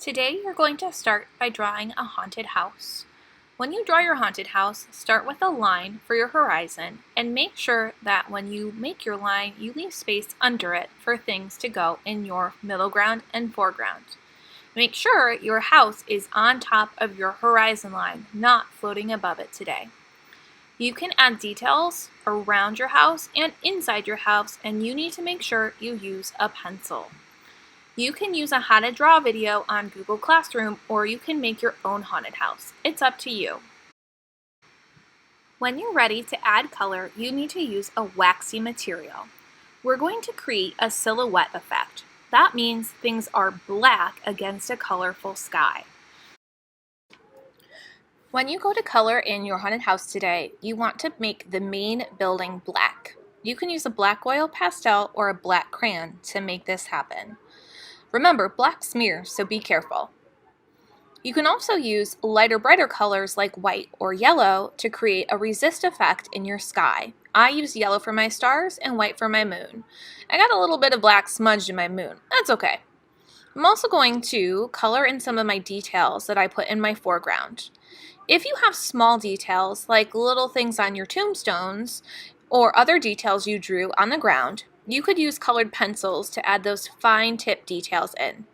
Today you're going to start by drawing a haunted house. When you draw your haunted house, start with a line for your horizon and make sure that when you make your line, you leave space under it for things to go in your middle ground and foreground. Make sure your house is on top of your horizon line, not floating above it today. You can add details around your house and inside your house, and you need to make sure you use a pencil. You can use a how to draw video on Google Classroom, or you can make your own haunted house. It's up to you. When you're ready to add color, you need to use a waxy material. We're going to create a silhouette effect. That means things are black against a colorful sky. When you go to color in your haunted house today, you want to make the main building black. You can use a black oil pastel or a black crayon to make this happen. Remember, black smears, so be careful. You can also use lighter, brighter colors like white or yellow to create a resist effect in your sky. I use yellow for my stars and white for my moon. I got a little bit of black smudged in my moon. That's okay. I'm also going to color in some of my details that I put in my foreground. If you have small details like little things on your tombstones or other details you drew on the ground, you could use colored pencils to add those fine tip details in.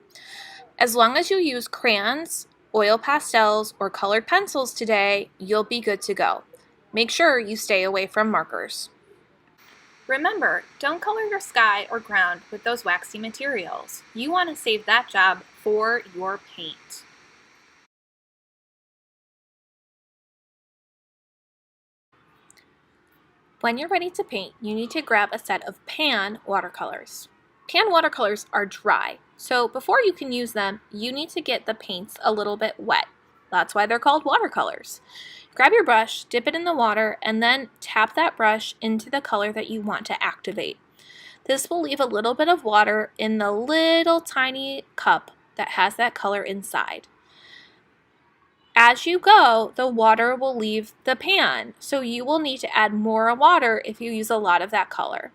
As long as you use crayons, oil pastels, or colored pencils today, you'll be good to go. Make sure you stay away from markers. Remember, don't color your sky or ground with those waxy materials. You want to save that job for your paint. When you're ready to paint, you need to grab a set of pan watercolors. Pan watercolors are dry, so before you can use them, you need to get the paints a little bit wet. That's why they're called watercolors. Grab your brush, dip it in the water, and then tap that brush into the color that you want to activate. This will leave a little bit of water in the little tiny cup that has that color inside. As you go, the water will leave the pan, so you will need to add more water if you use a lot of that color.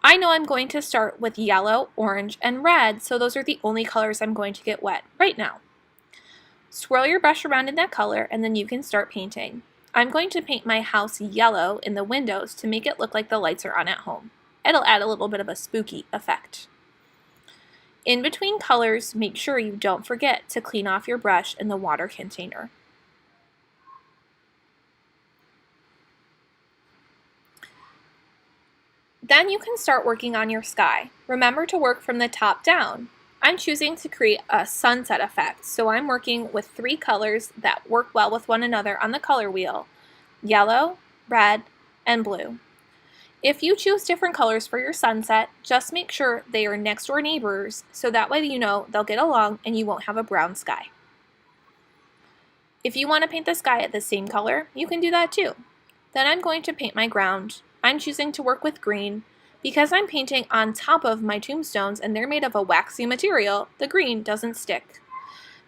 I know I'm going to start with yellow, orange, and red, so those are the only colors I'm going to get wet right now. Swirl your brush around in that color, and then you can start painting. I'm going to paint my house yellow in the windows to make it look like the lights are on at home. It'll add a little bit of a spooky effect. In between colors, make sure you don't forget to clean off your brush in the water container. Then you can start working on your sky. Remember to work from the top down. I'm choosing to create a sunset effect, so I'm working with 3 colors that work well with one another on the color wheel: yellow, red, and blue. If you choose different colors for your sunset, just make sure they are next door neighbors, so that way you know they'll get along and you won't have a brown sky. If you want to paint the sky at the same color, you can do that too. Then I'm going to paint my ground. I'm choosing to work with green. Because I'm painting on top of my tombstones and they're made of a waxy material, the green doesn't stick.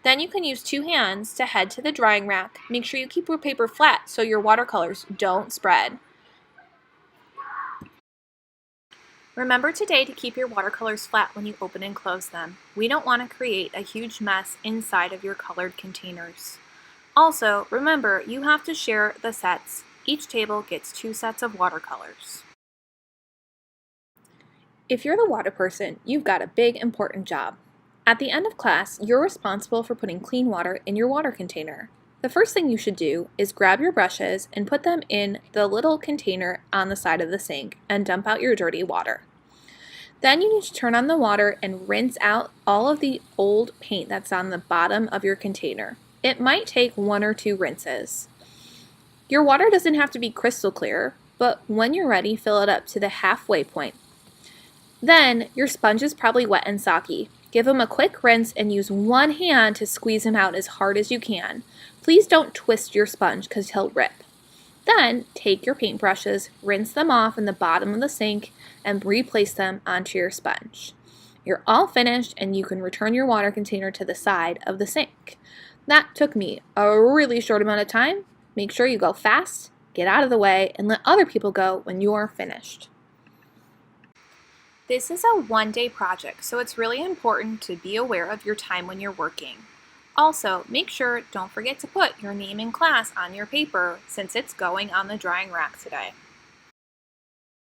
Then you can use 2 hands to head to the drying rack. Make sure you keep your paper flat so your watercolors don't spread. Remember today to keep your watercolors flat when you open and close them. We don't want to create a huge mess inside of your colored containers. Also, remember you have to share the sets. Each table gets 2 sets of watercolors. If you're the water person, you've got a big, important job. At the end of class, you're responsible for putting clean water in your water container. The first thing you should do is grab your brushes and put them in the little container on the side of the sink and dump out your dirty water. Then you need to turn on the water and rinse out all of the old paint that's on the bottom of your container. It might take 1 or 2 rinses. Your water doesn't have to be crystal clear, but when you're ready, fill it up to the halfway point. Then, your sponge is probably wet and soggy. Give him a quick rinse and use 1 hand to squeeze him out as hard as you can. Please don't twist your sponge because he'll rip. Then, take your paintbrushes, rinse them off in the bottom of the sink, and replace them onto your sponge. You're all finished and you can return your water container to the side of the sink. That took me a really short amount of time. Make sure you go fast, get out of the way, and let other people go when you're finished. This is a one-day project, so it's really important to be aware of your time when you're working. Also, make sure don't forget to put your name and class on your paper since it's going on the drying rack today.